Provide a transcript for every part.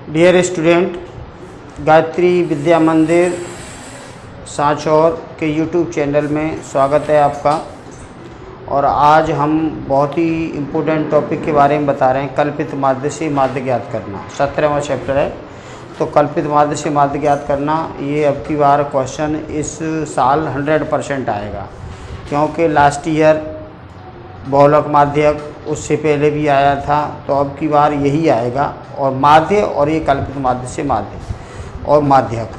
Dear student, Gayatri विद्या मंदिर सांचौर के YouTube channel में स्वागत है आपका। और आज हम बहुत ही इम्पोर्टेंट टॉपिक के बारे में बता रहे हैं, कल्पित माध्य से माध्य ज्ञात करना। 17वां चैप्टर है। तो कल्पित माध्य से माध्य ज्ञात करना, ये अब की बार क्वेश्चन इस साल 100% आएगा, क्योंकि लास्ट ईयर बहुलक माध्यक उससे पहले भी आया था। तो अब की बार यही आएगा, और माध्य और ये कल्पित माध्य से माध्य और माध्यक।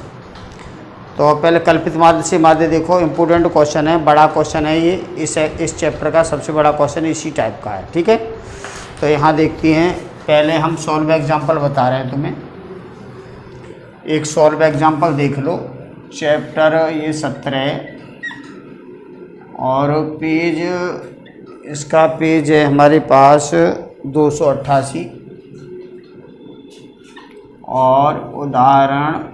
तो पहले कल्पित माध्य से माध्य देखो, इम्पोर्टेंट क्वेश्चन है, बड़ा क्वेश्चन है ये। इस चैप्टर का सबसे बड़ा क्वेश्चन इसी टाइप का है, ठीक है। तो यहाँ देखते हैं, पहले हम सॉल्व एग्जाम्पल बता रहे हैं तुम्हें। एक सॉल्व एग्जाम्पल देख लो, चैप्टर ये 17 और पेज, इसका पेज है हमारे पास 288 और उदाहरण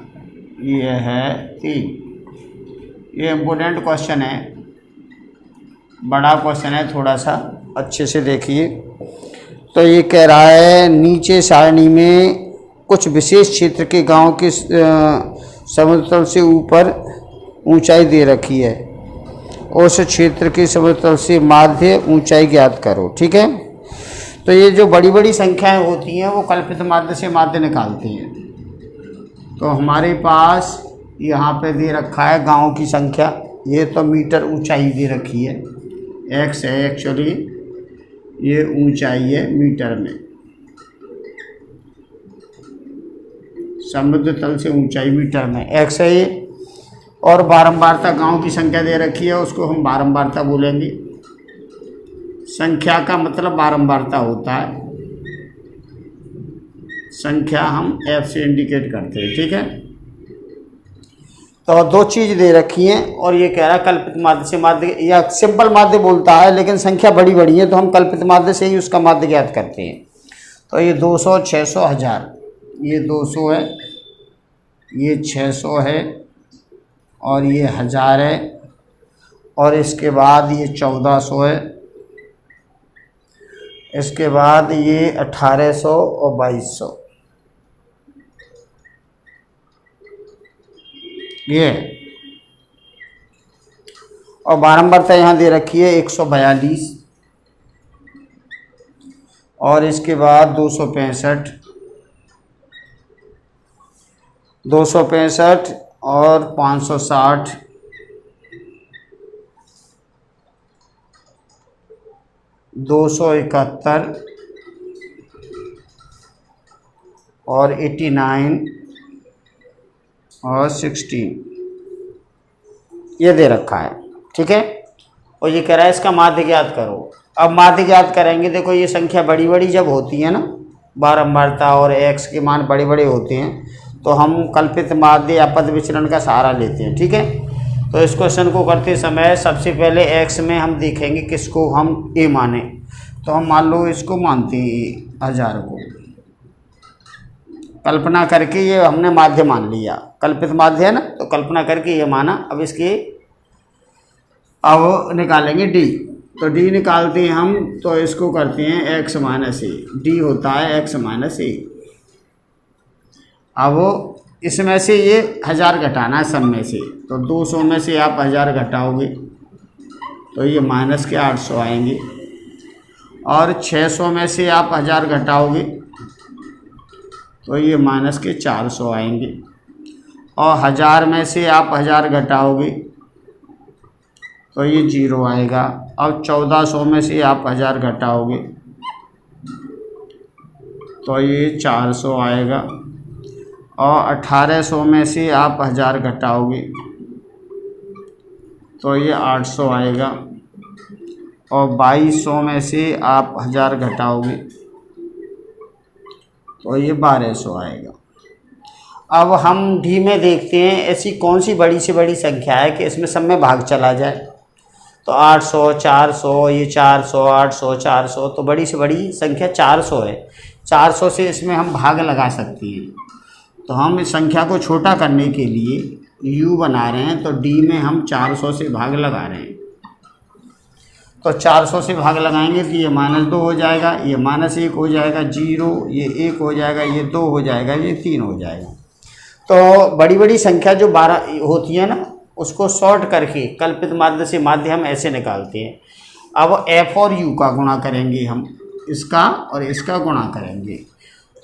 ये है 3। ये इम्पोर्टेंट क्वेश्चन है, बड़ा क्वेश्चन है, थोड़ा सा अच्छे से देखिए। तो ये कह रहा है, नीचे सारणी में कुछ विशेष क्षेत्र के गांव के समुद्र तल से ऊपर ऊंचाई दे रखी है, उस क्षेत्र के समुद्र तल से माध्य ऊंचाई ज्ञात करो, ठीक है। तो ये जो बड़ी बड़ी संख्याएं होती हैं वो कल्पित माध्य से माध्य निकालती हैं। तो हमारे पास यहाँ पे दे रखा है गांव की संख्या, ये तो मीटर ऊंचाई दे रखी है, एक्स है एक्चुअली, ये ऊंचाई है मीटर में, समुद्र तल से ऊंचाई मीटर में एक्स है ये। और बारंबारता गांव की संख्या दे रखी है, उसको हम बारंबारता बोलेंगे। संख्या का मतलब बारंबारता होता है, संख्या हम एफ से इंडिकेट करते हैं, ठीक है। तो दो चीज़ दे रखी हैं, और ये कह रहा है कल्पित माध्य से माध्य, या सिंपल माध्य बोलता है, लेकिन संख्या बड़ी बड़ी है तो हम कल्पित माध्य से ही उसका माध्य ज्ञात करते हैं। तो ये 200, 600, 1000, ये 200 है, ये 600 है, और ये 1000 है, और इसके बाद ये 1400 है, इसके बाद ये 1800 और 2200, ये। और बारंबारता यहाँ दे रखी है 142, और इसके बाद 265, 265 और 560, 271 और 89 और 16, ये दे रखा है, ठीक है। और ये कह रहा है इसका माध्य ज्ञात करो। अब माध्य ज्ञात करेंगे, देखो ये संख्या बड़ी बड़ी जब होती है ना, बारंबारता और एक्स के मान बड़े बड़े होते हैं, तो हम कल्पित माध्य या पद विचरण का सहारा लेते हैं, ठीक है। तो इस क्वेश्चन को करते समय सबसे पहले एक्स में हम देखेंगे किसको हम ए माने। तो हम मान लो इसको मानते हैं 1000 को, कल्पना करके ये हमने माध्य मान लिया, कल्पित माध्य है ना, तो कल्पना करके ये माना। अब इसके अब निकालेंगे डी। तो डी निकालते हैं हम, तो इसको करते हैं एक्स माइनस ए, डी होता है एक्स माइनस ए। अब इसमें से ये 1000 घटाना है सब में से, तो 200 में से आप 1000 घटाओगे तो ये माइनस के 800 आएंगे, और 600 में से आप 1000 घटाओगे तो ये माइनस के 400 आएंगे, और 1000 में से आप 1000 घटाओगे तो ये 0 आएगा। अब 1400 में से आप 1000 घटाओगे तो ये 400 आएगा, और 1800 में से आप 1000 घटाओगे तो ये 800 आएगा, और 2200 में से आप 1000 घटाओगे तो ये 1200 आएगा। अब हम डी में देखते हैं ऐसी कौन सी बड़ी से बड़ी संख्या है कि इसमें सब में भाग चला जाए। तो 800, 400, ये 400, 800, 400, तो बड़ी से बड़ी संख्या 400 है। 400 से इसमें हम भाग लगा सकते हैं। तो हम इस संख्या को छोटा करने के लिए u बना रहे हैं, तो d में हम 400 से भाग लगा रहे हैं। तो 400 से भाग लगाएंगे तो ये -2 हो जाएगा, ये -1 हो जाएगा, 0, ये 1 हो जाएगा, ये 2 हो जाएगा, ये 3 हो जाएगा। तो बड़ी बड़ी संख्या जो 12 होती है ना, उसको शॉर्ट करके कल्पित माध्य से माध्य हम ऐसे निकालते हैं। अब f और u का गुणा करेंगे हम, इसका और इसका गुणा करेंगे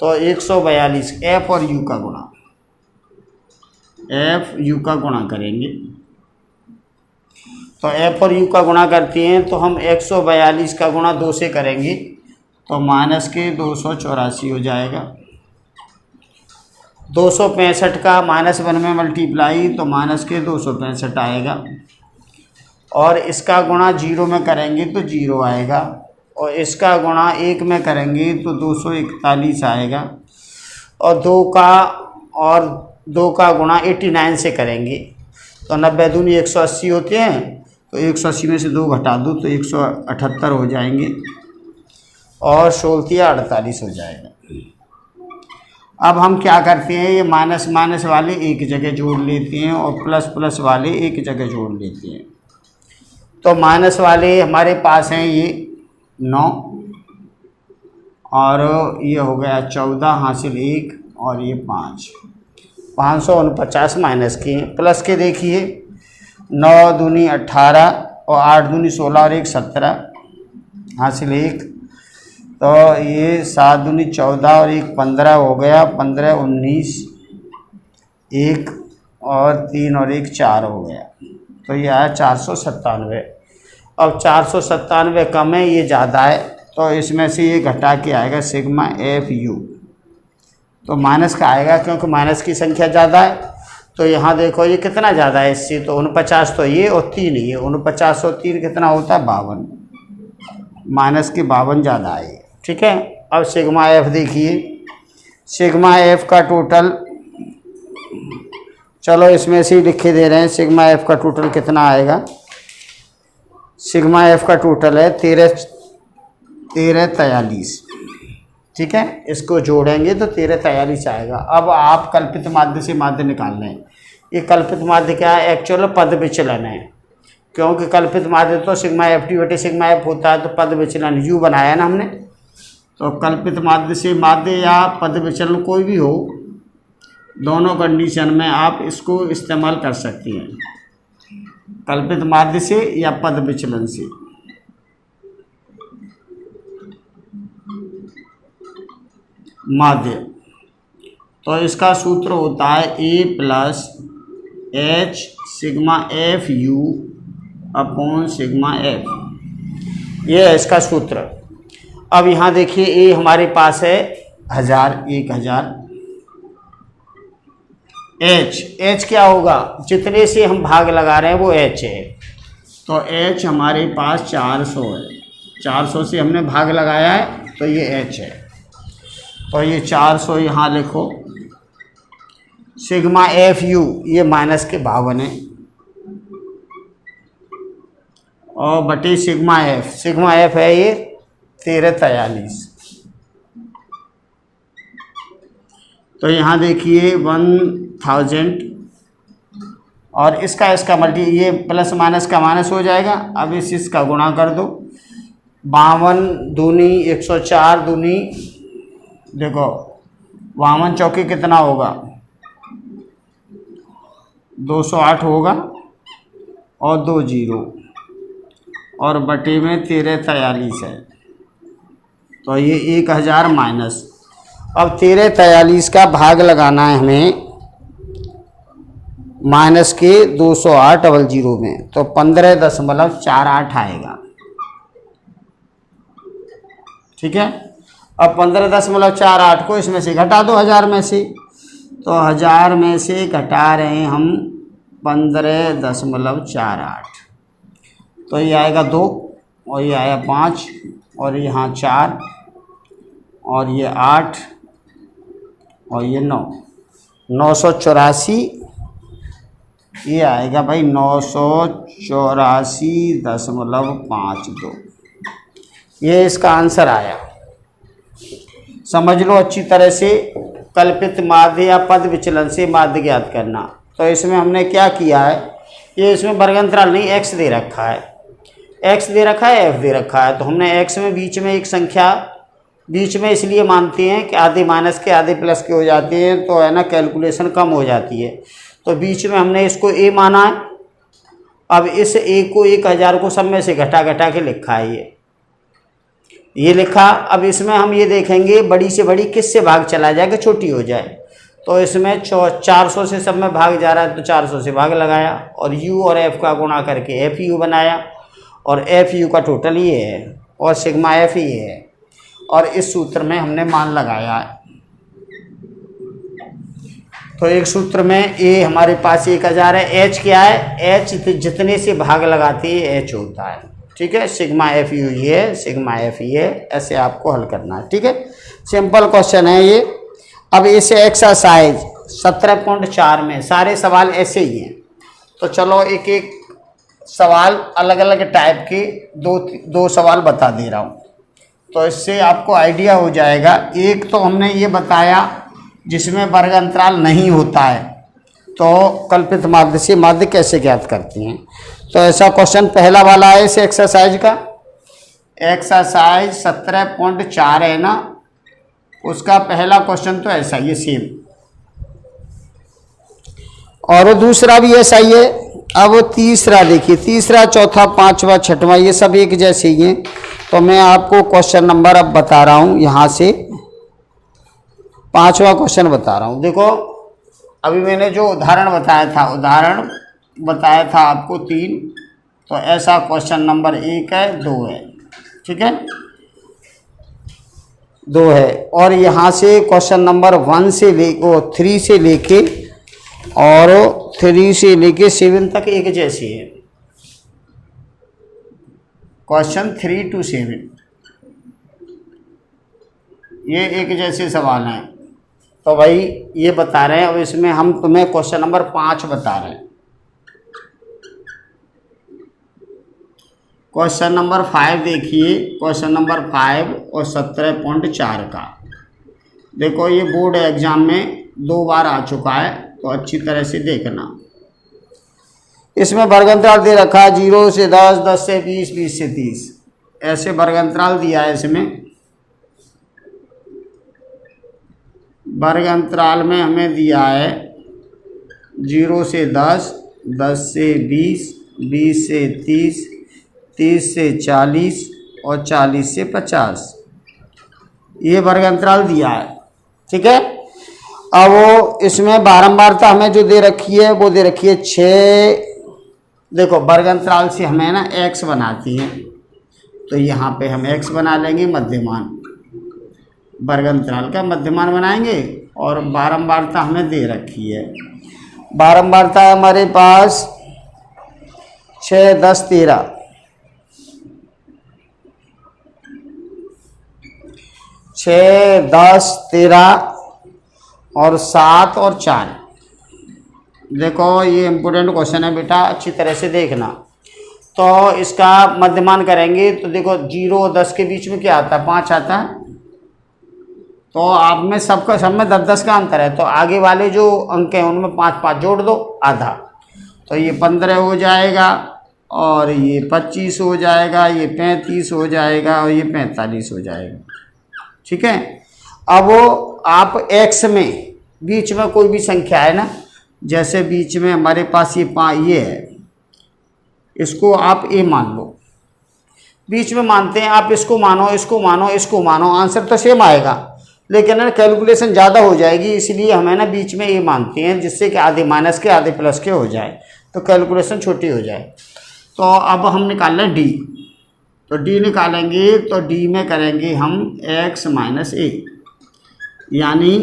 तो 142 f और u का गुणा, f u का गुणा करेंगे तो f और u का गुणा करते हैं तो हम 142 का गुणा 2 से करेंगे तो -284 हो जाएगा। 265 का -1 में मल्टीप्लाई तो -265 आएगा, और इसका गुणा 0 में करेंगे तो 0 आएगा, और इसका गुणा 1 में करेंगे तो 241 आएगा, और 2 का गुणा 89 से करेंगे तो 90 दूनी 180 होते हैं, तो 180 में से 2 घटा दो तो 178 हो जाएंगे, और 16 हो जाएगा। अब हम क्या करते हैं, ये माइनस माइनस वाले एक जगह जोड़ लेते हैं और प्लस प्लस वाले एक जगह जोड़ लेते हैं। तो माइनस वाले हमारे पास हैं ये 9, और ये हो गया 14 हासिल 1, और ये 5, 549 माइनस के। प्लस के देखिए 9 दूनी 18 और 8 दूनी 16 और 1 17 हासिल 1, तो ये 7 दूनी 14 और 1 15 हो गया, 15 19, 1 और 3 और 1 4 हो गया, तो ये आया 497। अब 497 कम है, ये ज़्यादा है, तो इसमें से ये घटा के आएगा सिग्मा एफ यू, तो माइनस का आएगा क्योंकि माइनस की संख्या ज़्यादा है। तो यहाँ देखो ये कितना ज़्यादा है इससे, तो 49 तो ये और 3 ये, 49 और 3 कितना होता है 52, माइनस के 52 ज़्यादा है। ठीक है, अब सिग्मा एफ देखिए, सिग्मा एफ का टोटल, चलो इसमें से ही लिखे दे रहे हैं, सिग्मा एफ का टोटल कितना आएगा। सिग्मा एफ का टोटल है 1343। ठीक है, इसको जोड़ेंगे तो 1343 आएगा। अब आप कल्पित माध्य से माध्य निकालना है। ये कल्पित माध्य क्या है, एक्चुअल पद विचलन है, क्योंकि कल्पित माध्य तो सिग्मा एफ टी बटे सिग्मा एफ होता है, तो पद विचलन यू बनाया ना हमने। तो कल्पित माध्य से माध्य या पद विचलन कोई भी हो, दोनों कंडीशन में आप इसको इस्तेमाल कर सकती हैं, कल्पित माध्य से या पद विचलन से। माध्य तो इसका सूत्र होता है A plus H sigma F U upon sigma F, ये है इसका सूत्र। अब यहाँ देखिए ए हमारे पास है 1000, 1000। एच क्या होगा, जितने से हम भाग लगा रहे हैं वो एच है, तो एच हमारे पास 400 है, 400 से हमने भाग लगाया है तो ये एच है, तो ये 400 यहाँ लिखो। सिग्मा एफ यू ये माइनस के 52 है, और बटे सिग्मा एफ है ये 1343। तो यहाँ देखिए 1000, और इसका मल्टी, ये प्लस माइनस का माइनस हो जाएगा। अब इसका गुणा कर दो, 52 दूनी 104 दूनी, देखो 52 चौके कितना होगा 208 होगा, और 2 0, और बटे में 1343 है, तो ये 1000 माइनस। अब 1343 का भाग लगाना है हमें माइनस के 208 डबल 0 में, तो 15.48 आएगा। ठीक है, अब 15.48 को इसमें से घटा दो 1000 में से, तो 1000 में से घटा रहे हैं हम 15.48, तो ये आएगा 2, और ये आया 5, और यहाँ 4, और ये 8, और ये 9, 984 ये आएगा भाई 984.52, ये इसका आंसर आया। समझ लो अच्छी तरह से, कल्पित माध्य या पद विचलन से माध्य ज्ञात करना। तो इसमें हमने क्या किया है, ये इसमें वर्गांतराल नहीं एक्स दे रखा है, x दे रखा है, f दे रखा है, तो हमने x में बीच में एक संख्या बीच में इसलिए मानते हैं कि आधे माइनस के आधे प्लस के हो जाते हैं, तो है ना कैलकुलेशन कम हो जाती है। तो बीच में हमने इसको a माना है। अब इस a को 1000 को सब में से घटा घटा के लिखा है, ये लिखा। अब इसमें हम ये देखेंगे बड़ी से बड़ी किस से भाग चला जाए कि छोटी हो जाए। तो इसमें 400 से सब में भाग जा रहा है, तो 400 से भाग लगाया और u और f का गुणा करके fu बनाया, और fu का टोटल ये है और सिग्मा f ये है, और इस सूत्र में हमने मान लगाया है। तो एक सूत्र में a हमारे पास 1000 है, h क्या है, h जितने से भाग लगाती है h होता है, ठीक है। सिग्मा fu ये है, सिग्मा f ये, ऐसे आपको हल करना है, ठीक है। सिंपल क्वेश्चन है ये। अब इसे एक्सरसाइज 17.4 में सारे सवाल ऐसे ही हैं, तो चलो एक एक सवाल अलग अलग टाइप के दो सवाल बता दे रहा हूँ, तो इससे आपको आइडिया हो जाएगा। एक तो हमने ये बताया जिसमें वर्ग अंतराल नहीं होता है, तो कल्पित माध्य से माध्य कैसे ज्ञात करती हैं। तो ऐसा क्वेश्चन पहला वाला है इस एक्सरसाइज का, एक्सरसाइज 17.4 है ना, उसका पहला क्वेश्चन तो ऐसा ही है सेम, और दूसरा भी ऐसा ही है। अब तीसरा देखिए, तीसरा चौथा पांचवा छठवां ये सब एक जैसे ही हैं। तो मैं आपको क्वेश्चन नंबर अब बता रहा हूं, यहां से पांचवा क्वेश्चन बता रहा हूं। देखो अभी मैंने जो उदाहरण बताया था आपको 3, तो ऐसा क्वेश्चन नंबर 1 है, 2 है, ठीक है, 2 है। और यहाँ से क्वेश्चन नंबर 1 से 3 से लेके और 3 से लेके 7 तक एक जैसी है। क्वेश्चन 3 to 7 ये एक जैसे सवाल हैं। तो भाई ये बता रहे हैं, अब इसमें हम तुम्हें क्वेश्चन नंबर 5 बता रहे हैं। क्वेश्चन नंबर 5 देखिए, क्वेश्चन नंबर 5 और 17.4 का देखो, ये बोर्ड एग्जाम में 2 बार आ चुका है, तो अच्छी तरह से देखना। इसमें वर्ग अंतराल दे रखा है 0 से 10, 10 से 20, 20 से 30, ऐसे वर्ग अंतराल दिया है। इसमें वर्ग अंतराल में हमें दिया है 0 से 10, 10 से 20, 20 से 30, 30 से 40 और 40 से 50, ये वर्ग अंतराल दिया है, ठीक है। अब वो इसमें बारंबारता हमें जो दे रखी है वो दे रखी है 6। देखो वर्ग अंतराल से हमें ना x बनाती है, तो यहाँ पे हम x बना लेंगे मध्यमान, वर्ग अंतराल का मध्यमान बनाएंगे। और बारंबारता हमें दे रखी है, बारंबारता हमारे पास 6, 10, 13, 6, 10, 13 और 7 और 4। देखो ये इम्पोर्टेंट क्वेश्चन है बेटा, अच्छी तरह से देखना। तो इसका मध्यमान करेंगे तो देखो 0 और 10 के बीच में क्या आता है, 5 आता है। तो आप में सब में 10-10 का अंतर है, तो आगे वाले जो अंक हैं उनमें 5-5 जोड़ दो, आधा, तो ये 15 हो जाएगा, और ये 25 हो जाएगा, ये 35 हो जाएगा, और ये 45 हो जाएगा, ठीक है। अब वो आप x में बीच में कोई भी संख्या है ना, जैसे बीच में हमारे पास ये है, इसको आप a मान लो, बीच में मानते हैं आप, इसको मानो, इसको मानो, इसको मानो, आंसर तो सेम आएगा, लेकिन ना कैलकुलेशन ज़्यादा हो जाएगी, इसलिए हमें ना बीच में a मानते हैं, जिससे कि आधे माइनस के आधे प्लस के हो जाए, तो कैलकुलेशन छोटी हो जाए। तो अब हम निकाल लें d, तो d निकालेंगे, तो d में करेंगे हम x माइनस a, यानी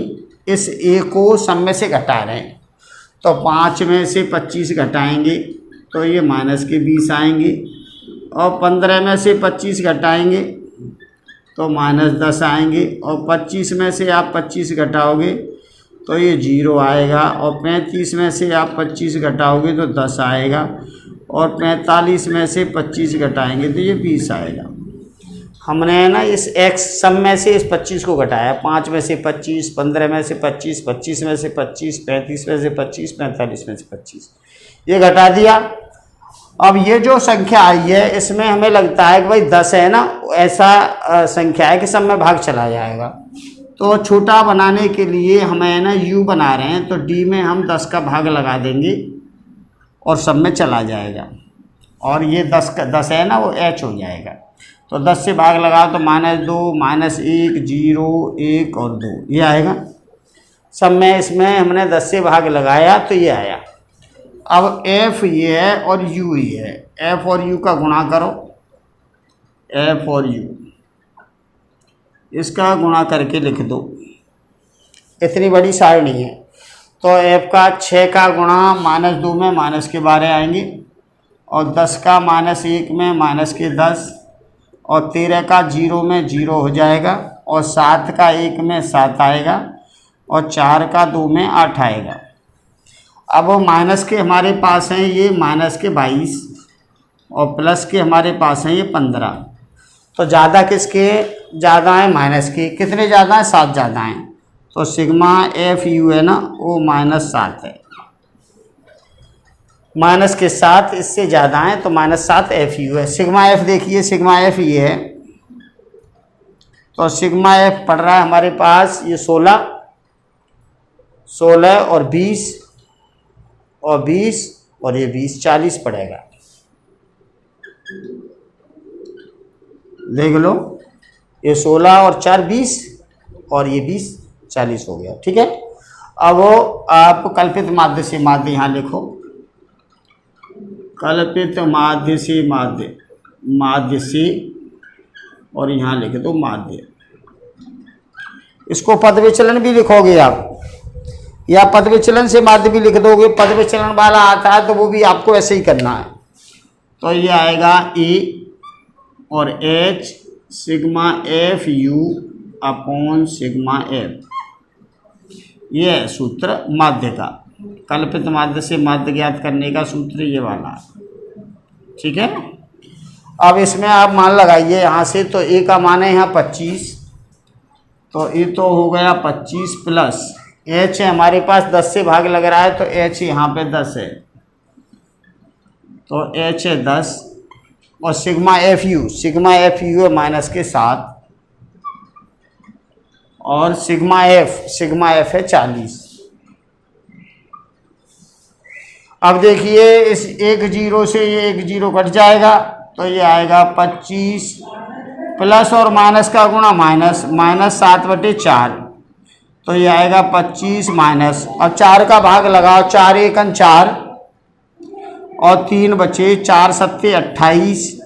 इस a को सब में से घटा रहे हैं, तो 5 में से 25 घटाएंगे तो ये माइनस के 20 आएंगे, और 15 में से 25 घटाएंगे तो -10 आएंगे, और 25 में से आप 25 घटाओगे तो ये 0 आएगा, और 35 में से आप 25 घटाओगे तो 10 आएगा, और 45 में से 25 घटाएंगे तो ये 20 आएगा। हमने ना इस x सब में से इस 25 को घटाया, 5 में से 25, 15 में से 25, 25 में से 25, 35 में से 25, 45 में से 25, ये घटा दिया। अब ये जो संख्या आई है इसमें हमें लगता है कि भाई 10 है ना, ऐसा संख्या है कि सब में भाग चला जाएगा। तो छोटा बनाने के लिए हमें ना u बना रहे हैं, तो d में हम 10 का भाग लगा देंगे और सब में चला जाएगा, और ये 10 है ना वो h हो जाएगा। तो 10 से भाग लगाओ तो -2 -1 0 1 और 2 ये आएगा सब में। इसमें हमने 10 से भाग लगाया तो ये आया। अब f ये है और u ये है, f और u का गुणा करो, f और u इसका गुणा करके लिख दो। इतनी बड़ी सारणी है तो f का 6 का गुणा -2 में माइनस के 12 आएंगे, और 10 का -1 में माइनस के 10, और 13 का 0 में 0 हो जाएगा, और 7 का 1 में 7 आएगा, और 4 का 2 में 8 आएगा। अब माइनस के हमारे पास हैं ये माइनस के 22, और प्लस के हमारे पास हैं ये 15। तो ज़्यादा किसके ज़्यादा हैं? माइनस के। कितने ज़्यादा हैं? 7 ज़्यादा हैं। तो सिग्मा एफ यू है ना वो -7 है, माइनस के 7 इससे ज़्यादा हैं तो -7 एफ यू है। सिग्मा एफ देखिए, सिग्मा एफ ये है, तो सिग्मा एफ पड़ रहा है हमारे पास ये 16 और 20 और 20 और ये 20 40 पड़ेगा। देख लो ये 16 और 4 20 और ये 20 40 हो गया। ठीक है। अब आप कल्पित माध्य से माध्य यहाँ लिखो, कल्पित माध्य से माध्य से, और यहाँ लिख दो माध्य। इसको पद विचलन भी लिखोगे आप, या पद विचलन से माध्य भी लिख दोगे। पद विचलन वाला आता है तो वो भी आपको ऐसे ही करना है। तो ये आएगा ए और H sigma F U upon sigma F, ये है सूत्र माध्य का। कल्पित माध्य से माध्य ज्ञात करने का सूत्र ये वाला है। ठीक है। अब इसमें आप मान लगाइए यहाँ से, तो ए का मान है यहाँ 25, तो ये तो हो गया 25 प्लस एच है हमारे पास 10 से भाग लग रहा है तो एच यहाँ पे 10 है, तो एच है 10, और सिग्मा एफ यू है माइनस के 7, और सिग्मा एफ है 40। अब देखिए इस 1 0 से ये 1 0 कट जाएगा, तो ये आएगा 25 प्लस और माइनस का गुणा माइनस 7/4, तो ये आएगा 25 माइनस, अब 4 का भाग लगाओ, 4 1 4 और 3 बचे, 4 7 28,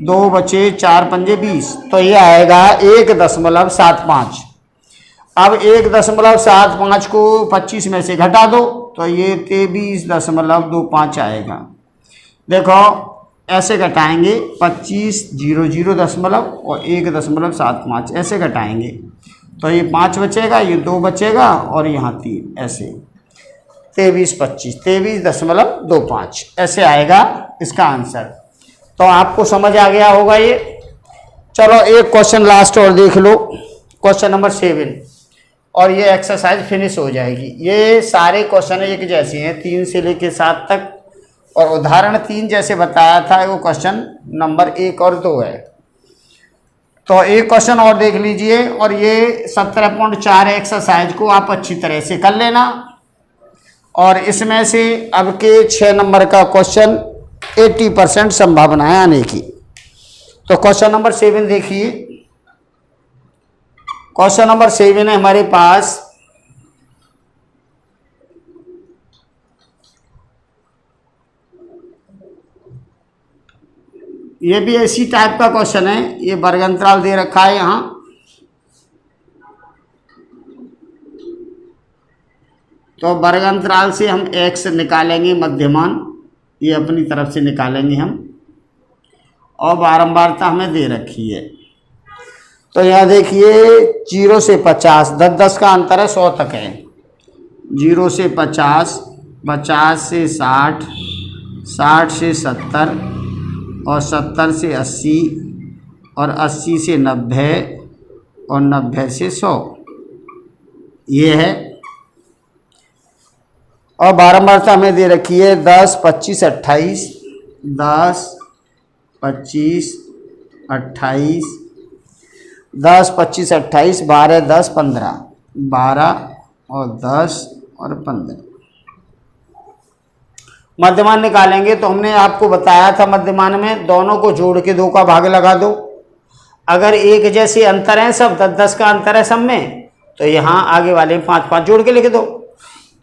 2 बचे, 4 5 20, तो ये आएगा 1.75। अब 1.75 को 25 में से घटा दो तो ये 23.25 आएगा। देखो ऐसे घटाएंगे 25 0 0 और 1.75 ऐसे घटाएंगे, तो ये 5 बचेगा, ये 2 बचेगा और यहाँ 3, ऐसे 23.25 ऐसे आएगा इसका आंसर। तो आपको समझ आ गया होगा ये। चलो एक क्वेश्चन लास्ट और देख लो, क्वेश्चन नंबर 7, और ये एक्सरसाइज फिनिश हो जाएगी। ये सारे क्वेश्चन एक जैसे हैं 3 से लेकर 7 तक, और उदाहरण 3 जैसे बताया था वो क्वेश्चन नंबर 1 और 2 है। तो एक क्वेश्चन और देख लीजिए, और ये 17.4 एक्सरसाइज को आप अच्छी तरह से कर लेना, और इसमें से अब के 6 नंबर का क्वेश्चन 80% संभावना है आने की। तो क्वेश्चन नंबर 7 देखिए। क्वेश्चन नंबर 7 है हमारे पास, ये भी इसी टाइप का क्वेश्चन है। ये वर्ग अंतराल दे रखा है यहाँ, तो वर्ग अंतराल से हम x निकालेंगे मध्यमान, ये अपनी तरफ से निकालेंगे हम, और बारंबारता हमें दे रखी है। तो यहाँ देखिए 0 से 50 10 का अंतर है, 100 तक है। 0 से 50, 50 से 60, 60 से 70 और 70 से 80 और 80 से 90 और 90 से 100, ये है। और बारंबारता हमें दे रखी है 10 25 28 10, 25, 28, 10, 25, 28, 12, 10, 15, 12 और 10 और 15। मध्यमान निकालेंगे तो हमने आपको बताया था मध्यमान में दोनों को जोड़ के 2 का भाग लगा दो। अगर एक जैसे अंतर है सब 10-10 का अंतर है सब में, तो यहाँ आगे वाले 5-5 जोड़ के लिख दो।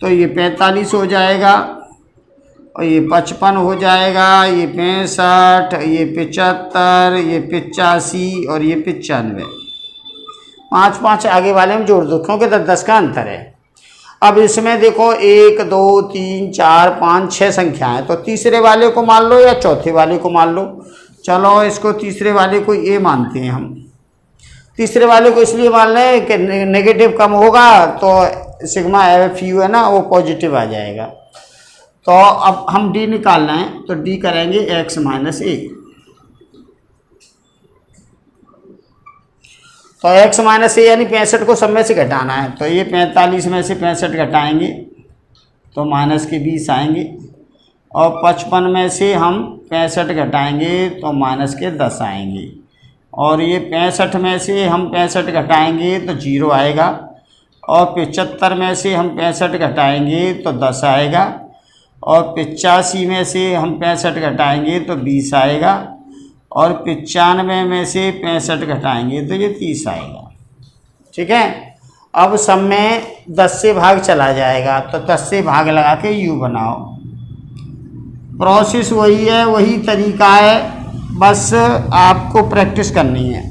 तो ये 45 हो जाएगा और ये 55 हो जाएगा, ये 65, ये 75, ये 85 और ये 95। 5-5 आगे वाले में जोड़ दो क्योंकि 10-10 का अंतर है। अब इसमें देखो 1, 2, 3, 4, 5, 6 संख्याएं, तो तीसरे वाले को मान लो या चौथे वाले को मान लो। चलो इसको तीसरे वाले को ए मानते हैं हम। तीसरे वाले को इसलिए मान लें कि नेगेटिव कम होगा तो सिग्मा एफ यू है ना वो पॉजिटिव आ जाएगा। तो अब हम डी निकालना है तो डी करेंगे x माइनस ए। तो x माइनस ए यानी 65 को सब में से घटाना है, तो ये 45 में से 65 घटाएंगे तो माइनस के 20 आएंगे, और 55 में से हम 65 घटाएंगे तो माइनस के 10 आएंगे, और ये 65 में से हम 65 घटाएंगे तो 0 आएगा, और 75 में से हम 65 घटाएंगे तो 10 आएगा, और 85 में से हम 65 घटाएंगे तो 20 आएगा, और 95 में से 65 घटाएंगे तो ये 30 आएगा। ठीक है। अब सब में 10 से भाग चला जाएगा तो 10 से भाग लगा के u बनाओ। प्रोसेस वही है, वही तरीका है, बस आपको प्रैक्टिस करनी है।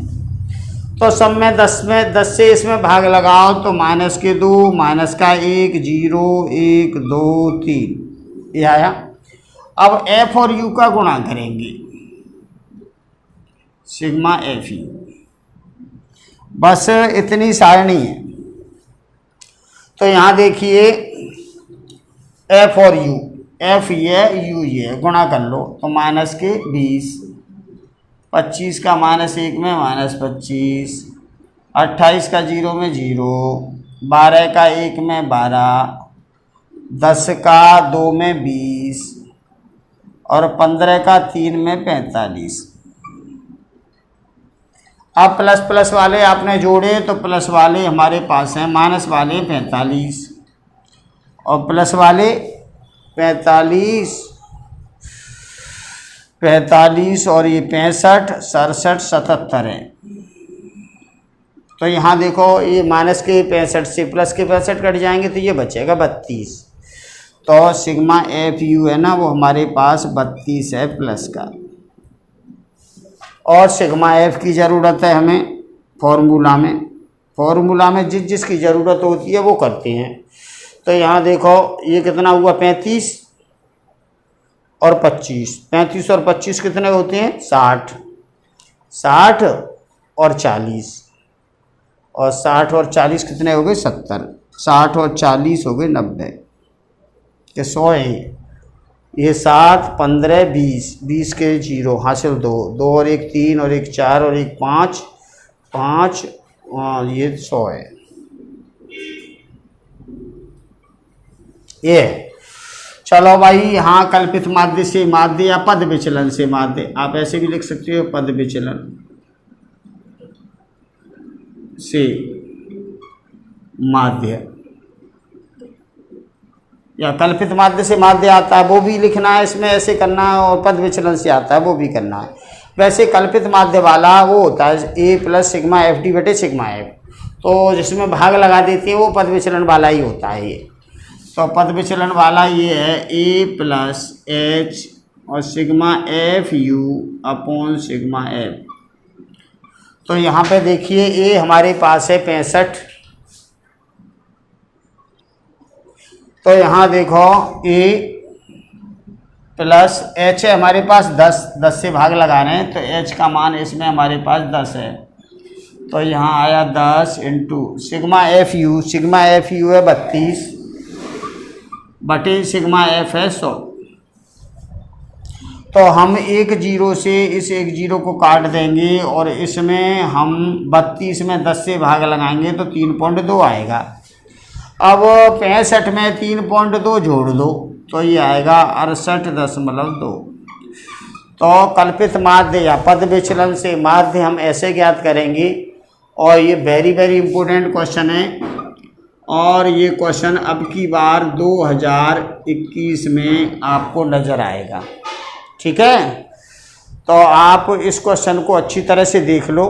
तो सब में 10 से इसमें भाग लगाओ तो माइनस के 2, माइनस का 1, 0, 1, 2, 3 ये आया। अब f और u का गुणा करेंगे, सिग्मा एफ यू, बस इतनी सारणी है। तो यहाँ देखिए एफ और यू, एफ ये यू ये गुणा कर लो तो माइनस के 20, 25 का माइनस 1 में माइनस 25, 28 का 0 में 0, 12 का 1 में 12, 10 का 2 में 20 और 15 का 3 में 45। अब प्लस प्लस वाले आपने जोड़े तो प्लस वाले हमारे पास हैं, माइनस वाले 45 और प्लस वाले 45 और ये 65, 67, 77 है। तो यहाँ देखो ये माइनस के 65 से प्लस के 65 कट जाएंगे तो ये बचेगा 32। तो सिग्मा एफ यू है ना वो हमारे पास 32 है प्लस का। और सिग्मा एफ की ज़रूरत है हमें फॉर्मूला में जिस जिसकी ज़रूरत होती है वो करते हैं। तो यहाँ देखो ये कितना हुआ 35 और 25, 35 और 25 कितने होते हैं 60, 60 और 40, और 60 और 40 कितने हो गए 70, 60 और 40 हो गए 90 के 100 है। ये 7, 15, 20, 20 के 0 हासिल 2, 2 और 1 3 और 1 4 और 1 5, 5 और ये 100 है। ये चलो भाई यहाँ कल्पित माध्य से माध्य या पद विचलन से माध्य, आप ऐसे भी लिख सकते हो पद विचलन से माध्य, या कल्पित माध्य से माध्य आता है वो भी लिखना है, इसमें ऐसे करना है, और पद विचलन से आता है वो भी करना है। वैसे कल्पित माध्य वाला वो होता है A plus sigma F D बटे सिग्मा एफ, तो जिसमें भाग लगा देते हैं वो पद विचलन वाला ही होता है ये। तो पद विचलन वाला ये है ए प्लस एच और sigma F U upon sigma F. तो यहाँ पे देखिए ए हमारे पास है 65, तो यहाँ देखो ए प्लस एच है हमारे पास 10 से भाग लगा रहे हैं तो एच का मान इसमें हमारे पास 10 है, तो यहाँ आया 10 इंटू सिग्मा एफ यू है 32 बटे सिग्मा एफ है 100। तो हम एक जीरो से इस एक जीरो को काट देंगे और इसमें हम 32 में 10 से भाग लगाएंगे तो 3.2 आएगा। अब 65 में 3.2 जोड़ दो तो ये आएगा 68.2। तो कल्पित माध्य या पद विचलन से माध्य हम ऐसे ज्ञात करेंगे, और ये वेरी वेरी इंपॉर्टेंट क्वेश्चन है, और ये क्वेश्चन अब की बार 2021 में आपको नज़र आएगा। ठीक है, तो आप इस क्वेश्चन को अच्छी तरह से देख लो,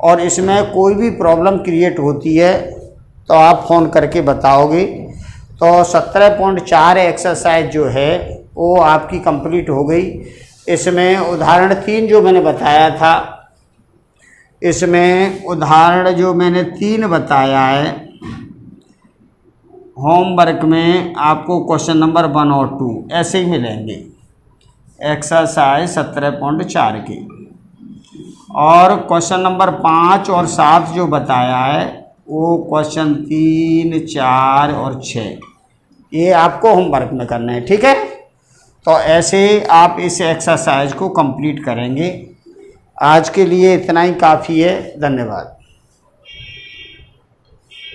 और इसमें कोई भी प्रॉब्लम क्रिएट होती है तो आप फ़ोन करके बताओगे। तो 17.4 एक्सरसाइज जो है वो आपकी कंप्लीट हो गई। इसमें उदाहरण 3 जो मैंने बताया था, इसमें उदाहरण जो मैंने 3 बताया है होमवर्क में, आपको क्वेश्चन नंबर 1 और 2 ऐसे ही मिलेंगे एक्सरसाइज 17.4 के। और क्वेश्चन नंबर 5 और 7 जो बताया है वो क्वेश्चन 3, 4 और 6 ये आपको होमवर्क में करना है। ठीक है, तो ऐसे आप इस एक्सरसाइज को कंप्लीट करेंगे। आज के लिए इतना ही काफ़ी है। धन्यवाद।